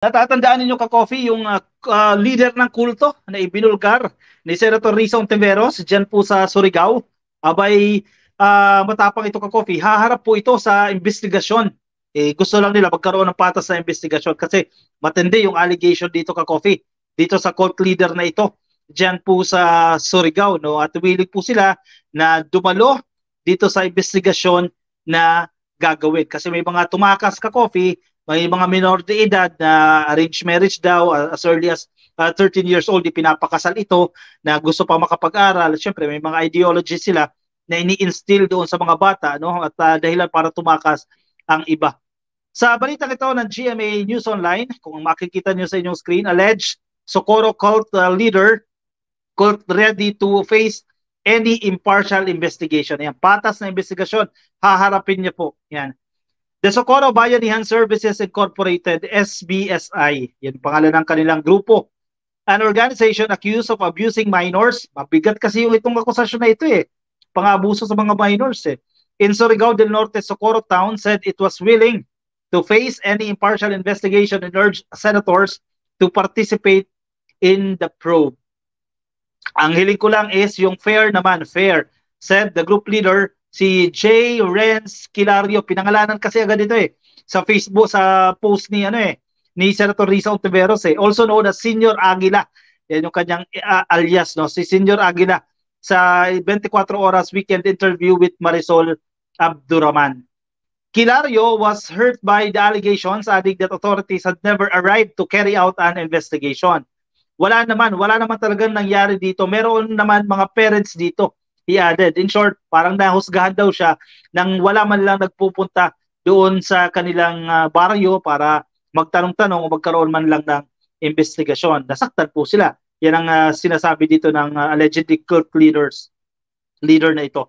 Natatandaan ninyo ka-coffee yung leader ng kulto na ibinulgar ni Senator Risa Ontiveros dyan po sa Surigao. Abay, matapang ito ka-coffee. Haharap po ito sa investigasyon. Gusto lang nila magkaroon ng patas na investigasyon kasi matindi yung allegation dito ka-coffee. Dito sa cult leader na ito dyan po sa Surigao. No? At willing po sila na dumalo dito sa investigasyon na gagawin. Kasi may mga tumakas ka-coffee, may mga minor de edad na arranged marriage daw as early as 13 years old, pinapakasal ito na gusto pa makapag-aral. Siyempre, may mga ideology sila na ini-instill doon sa mga bata, no? At dahilan para tumakas ang iba. Sa balitang ito ng GMA News Online, kung makikita nyo sa inyong screen, alleged Socorro cult leader cult ready to face any impartial investigation. Yan, patas na investigasyon, haharapin niya po. Yan. The Socorro Bayanihan Services Incorporated, SBSI, yan pangalan ng kanilang grupo. An organization accused of abusing minors. Mabigat kasi yung itong akusasyon na ito Pang-abuso sa mga minors In Surigao del Norte, Socorro Town said it was willing to face any impartial investigation and urged senators to participate in the probe. Ang hiling ko lang is yung fair naman, fair, said the group leader, si J. Renz Kilario. Pinangalanan kasi agad ito sa Facebook, sa post ni ni Senator Risa Ontiveros also known as Senior Aguila. Yan yung kanyang alias, no? Si Senior Aguila sa 24 oras weekend interview with Marisol Abdurrahman. Kilario was hurt by the allegations, adding that authorities had never arrived to carry out an investigation. Wala naman talagang nangyari dito. Meron naman mga parents dito, he added. In short, parang nahusgahan daw siya nang wala man lang nagpupunta doon sa kanilang baryo para magtanong-tanong o magkaroon man lang ng investigasyon. Nasaktan po sila. Yan ang sinasabi dito ng allegedly cult leader na ito.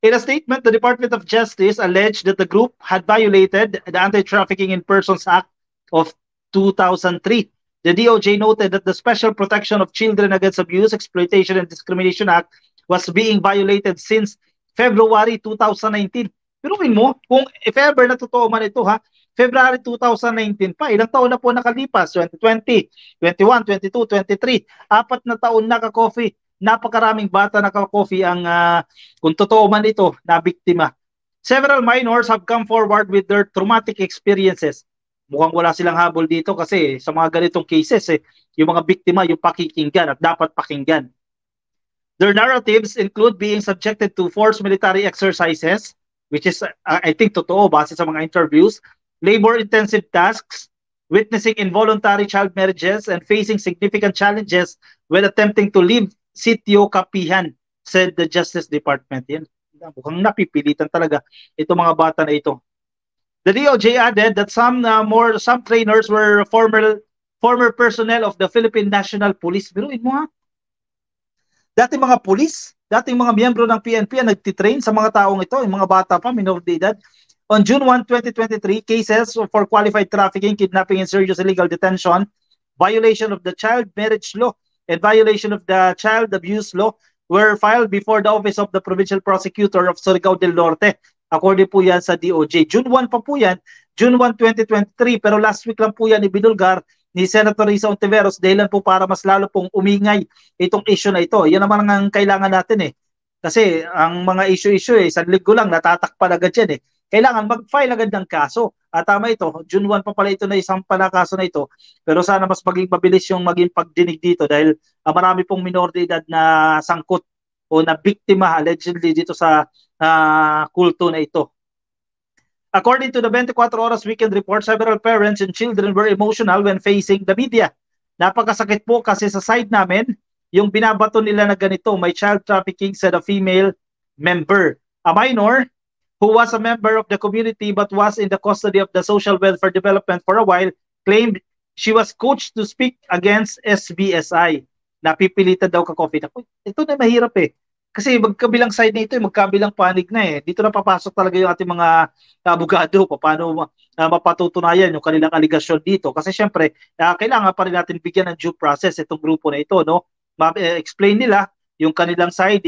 In a statement, the Department of Justice alleged that the group had violated the Anti-Trafficking in Persons Act of 2003. The DOJ noted that the Special Protection of Children Against Abuse, Exploitation, and Discrimination Act was being violated since February 2019. Pero mo, kung if ever na totoo man ito February 2019 pa, ilang taon na po nakalipas, 2020, 21, 22, 23, 4 na taon na ka-coffee. Napakaraming bata na ka-coffee ang kung totoo man ito na biktima. Several minors have come forward with their traumatic experiences. Mukhang wala silang habol dito kasi sa mga ganitong cases yung mga biktima yung pakikinggan at dapat pakinggan. Their narratives include being subjected to forced military exercises, which is I think totoo base sa mga interviews, labor-intensive tasks, witnessing involuntary child marriages, and facing significant challenges when attempting to leave Sitio Kapihan, said the Justice Department. Yan, mukhang napipilitan talaga itong mga bata na ito. The DOJ added that some trainers were former personnel of the Philippine National Police. Biruin mo dating mga pulis, dating mga miyembro ng PNP ang nagtitrain sa mga taong ito, yung mga bata pa, minor de edad. On June 1, 2023, cases for qualified trafficking, kidnapping, and serious illegal detention, violation of the child marriage law, and violation of the child abuse law were filed before the Office of the Provincial Prosecutor of Surigao del Norte. According po yan sa DOJ. June 1 pa po yan, June 1, 2023, pero last week lang po yan ibinulgar ni Senator Risa Ontiveros dahilan po para mas lalo pong umingay itong issue na ito. Yan naman ang kailangan natin Kasi ang mga issue sa linggo lang natatakpan agad yan Kailangan mag-file agad ng kaso. At tama ito, June 1 pa pala ito na isang pala kaso na ito. Pero sana mas maging mabilis yung maging pagdinig dito dahil marami pong minor de edad na sangkot o na biktima allegedly dito sa kulto na ito. According to the 24 Oras Weekend Report, several parents and children were emotional when facing the media. Napakasakit po kasi sa side namin, yung binabato nila na ganito, may child trafficking, said a female member. A minor who was a member of the community but was in the custody of the Social Welfare Development for a while claimed she was coached to speak against SBSI. Napipilitan daw ka-coffee. Ito na mahirap Kasi magkabilang side na ito, magkabilang panig na Dito na papasok talaga yung ating mga abogado, paano mapatutunayan yung kanilang aligasyon dito. Kasi syempre, kailangan pa rin natin bigyan ng due process itong grupo na ito, no? Explain nila yung kanilang side,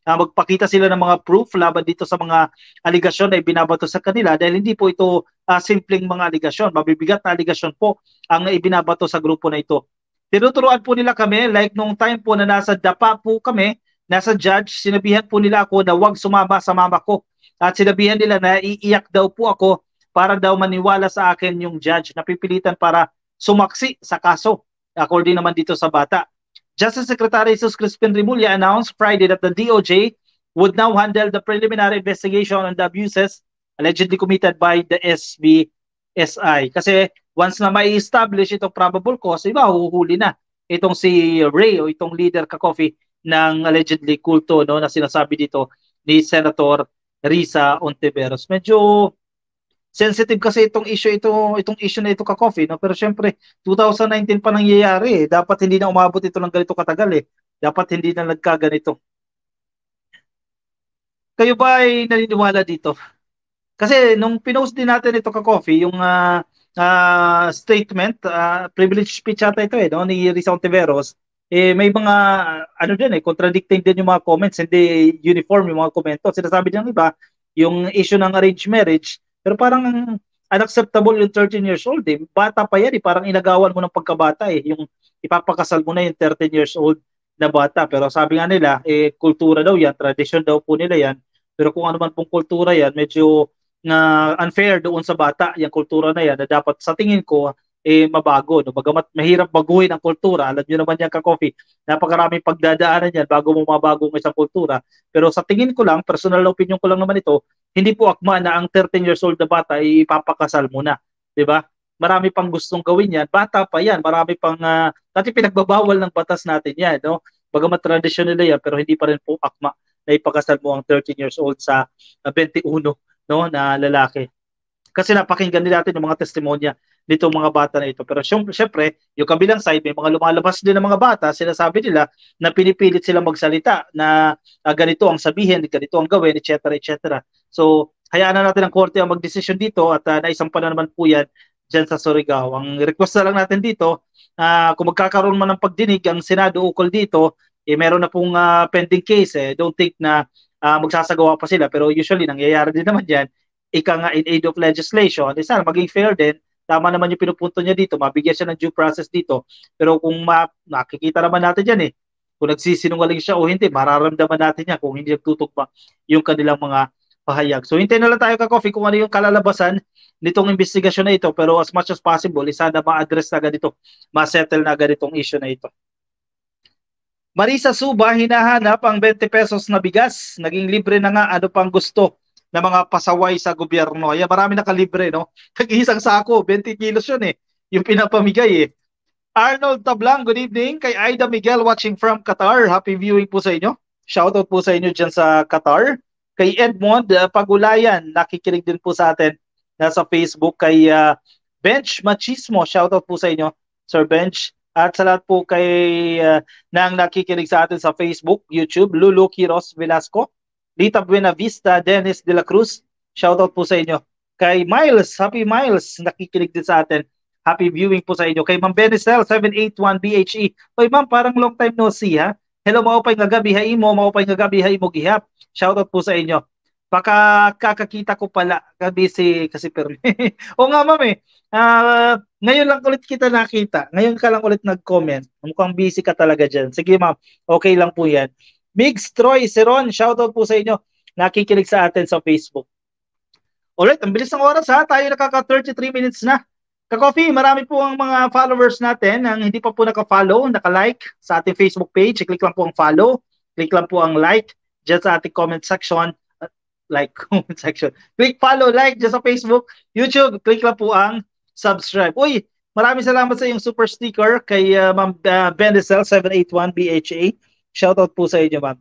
magpakita sila ng mga proof laban dito sa mga aligasyon na ibinabato sa kanila dahil hindi po ito simpleng mga aligasyon. Mabibigat na aligasyon po ang ibinabato sa grupo na ito. Tinuturuan po nila kami, like nung time po na nasa DAPA po kami, nasa judge, sinabihan po nila ako na huwag sumama sa mama ko. At sinabihan nila na iiyak daw po ako para daw maniwala sa akin yung judge. Napipilitan para sumaksi sa kaso, according naman dito sa bata. Justice Secretary Jesus Crispin Remulla announced Friday that the DOJ would now handle the preliminary investigation on the abuses allegedly committed by the SBSI. Kasi once na mai-establish itong probable cause, iba, huhuli na itong si Ray o itong leader ka-coffee ng allegedly kulto, no, na sinasabi dito ni Senator Risa Ontiveros. Medyo sensitive kasi itong issue na ito ka-coffee, no? Pero syempre 2019 pa nangyayari, dapat hindi na umabot ito ng ganito katagal eh. Dapat hindi na nagkaganito. Kayo ba ay naniniwala dito? Kasi nung pinost din natin ito ka-coffee, yung statement, privilege speech ata ito eh, no, ni Risa Ontiveros, may mga ano din contradicting din yung mga comments, hindi uniform yung mga komento. Sinasabi ng iba, yung issue ng arranged marriage, pero parang unacceptable yung 13 years old eh. Bata pa yan eh, parang inagawan mo ng pagkabata eh, yung ipapakasal mo na yung 13 years old na bata. Pero sabi nga nila, kultura daw yan, tradition daw po nila yan. Pero kung ano man pong kultura yan, medyo na unfair doon sa bata, yung kultura na yan, na dapat sa tingin ko, mabago. No? Bagamat mahirap baguhin ang kultura, alam nyo naman yan ka-coffee, napakaraming pagdadaanan yan bago mo mabago ang isang kultura. Pero sa tingin ko lang, personal opinion ko lang naman ito, hindi po akma na ang 13 years old na bata ipapakasal muna. Diba? Marami pang gustong gawin yan. Bata pa yan. Marami pang, kasi pinagbabawal ng batas natin yan. No? Bagamat tradisyon nila yan, pero hindi pa rin po akma na ipakasal mo ang 13 years old sa 21, no, na lalaki. Kasi napakinggan din natin yung mga testimonya nitong mga bata na ito. Pero syempre, yung kabilang side, may mga lumalabas din ng mga bata, sinasabi nila na pinipilit sila magsalita na ganito ang sabihin, ganito ang gawin, etc. etc. So, hayaan na natin ang korte ang magdesisyon dito at naisampa na naman po yan dyan sa Surigao. Ang request na lang natin dito, kung magkakaroon man ng pagdinig ang Senado ukol dito, meron na pong pending case. Don't think na magsasagawa pa sila, pero usually nangyayari din naman yan, ika nga in aid of legislation, sana maging fair din, tama naman yung pinupunto niya dito, mabigyan siya ng due process dito, pero kung nakikita naman natin yan kung nagsisinungaling siya o hindi, mararamdaman natin yan kung hindi nagtutugma yung kanilang mga pahayag. So hintayin na lang tayo ka-coffee kung ano yung kalalabasan nitong investigasyon na ito, pero as much as possible, sana ma-address na agad ito, ma-settle na agad itong issue na ito. Marisa Suba, hinahanap ang 20 pesos na bigas. Naging libre na nga, ano pang gusto ng mga pasaway sa gobyerno. Ayan, marami nakalibre, no? Tag-isang sako, 20 kilos yun yung pinapamigay Arnold Tablang, good evening. Kay Aida Miguel watching from Qatar. Happy viewing po sa inyo. Shoutout po sa inyo dyan sa Qatar. Kay Edmond Pagulayan, nakikinig din po sa atin nasa Facebook. Kay Bench Machismo, shoutout po sa inyo, Sir Bench. At sa lahat po kay nang nakikinig sa atin sa Facebook, YouTube, Lulu Quiros Velasco, Lita Buenavista, Dennis De La Cruz, shoutout po sa inyo. Kay Miles, Happy Miles, nakikinig din sa atin. Happy viewing po sa inyo. Kay Ma'am Benicel, 781BHE. Oy ma'am, parang long time no see ha. Hello, maupay nga gabi, haimo, maupay nga gabi, haimo gihap. Shoutout po sa inyo. Baka kakakita ko pala, busy kasi pero. O nga ma'am ngayon lang ulit kita nakita. Ngayon ka lang ulit nag-comment. Mukhang busy ka talaga dyan. Sige ma'am, okay lang po yan. Migs Troy Seron, shoutout po sa inyo. Nakikinig sa atin sa Facebook. Alright, ang bilis ng oras ha. Tayo nakaka 33 minutes na. Ka-coffee, marami po ang mga followers natin ang hindi pa po naka-follow, naka-like sa ating Facebook page. Click lang po ang follow. Click lang po ang like dyan sa ating comment section. Comment section. Click follow, like dyan sa Facebook. YouTube, click lang po ang subscribe. Uy, maraming salamat sa iyong super sticker kay Ma'am Benicel 781BHA. Shoutout po sa inyo, ma'am.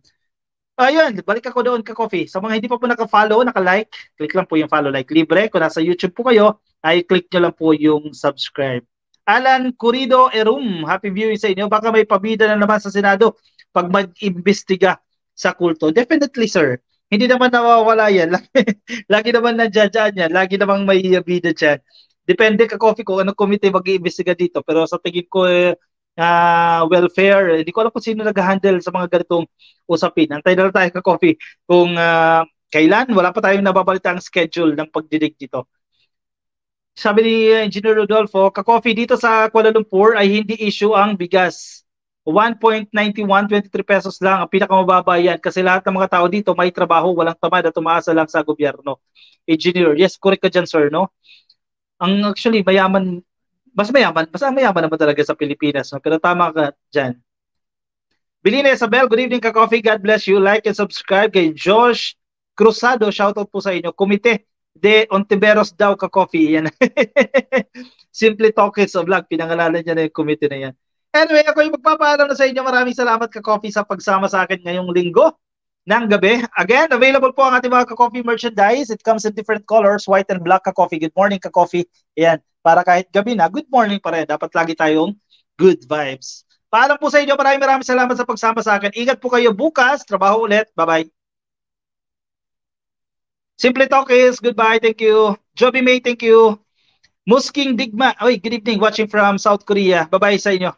Ayun, balik ako doon ka-coffee. Sa mga hindi pa po naka-follow, naka-like, click lang po yung follow, like. Libre. Kung nasa YouTube po kayo, ay click nyo lang po yung subscribe. Alan Curido Erum, happy viewing sa inyo. Baka may pabida na naman sa Senado pag mag-imbestiga sa kulto. Definitely, sir. Hindi naman nawawala yan. Lagi naman nandiyan yan. Lagi namang may bida dyan. Depende ka-coffee kung anong committee mag-iimbestiga dito. Pero sa tingin ko, welfare. Hindi ko alam kung sino nag-handle sa mga ganitong usapin. Antay na lang tayo ka-coffee kung kailan. Wala pa tayong nababalita ang schedule ng pagdidig dito. Sabi ni Engineer Rodolfo, ka-coffee dito sa Kuala Lumpur ay hindi issue ang bigas. 1.91, 23 pesos lang ang pinakamababa yan kasi lahat ng mga tao dito may trabaho, walang tamad at tumaasa lang sa gobyerno. Engineer, yes, correct ka dyan, sir, no? Ang actually, mas mayaman naman talaga sa Pilipinas, no? Pero tama ka dyan. Belina Isabel, good evening ka-coffee. God bless you. Like and subscribe kay Josh Cruzado. Shoutout po sa inyo. Komite de Ontiveros daw ka-coffee. Yan. Simple Talkers of Vlog. Pinangalanan niya na yung komite na yan. Anyway, ako yung magpapaalam na sa inyo. Maraming salamat ka-coffee sa pagsama sa akin ngayong linggo ng gabi. Again, available po ang ating mga ka-coffee merchandise. It comes in different colors, white and black ka-coffee. Good morning ka-coffee. Yan. Para kahit gabi na, good morning pa rin. Dapat lagi tayong good vibes. Paalam po sa inyo. Maraming salamat sa pagsama sa akin. Ingat po kayo bukas. Trabaho ulit. Bye-bye. Simple Talk is goodbye. Thank you. Joby May, thank you. Musking Digma. Oy, good evening. Watching from South Korea. Bye-bye sa inyo.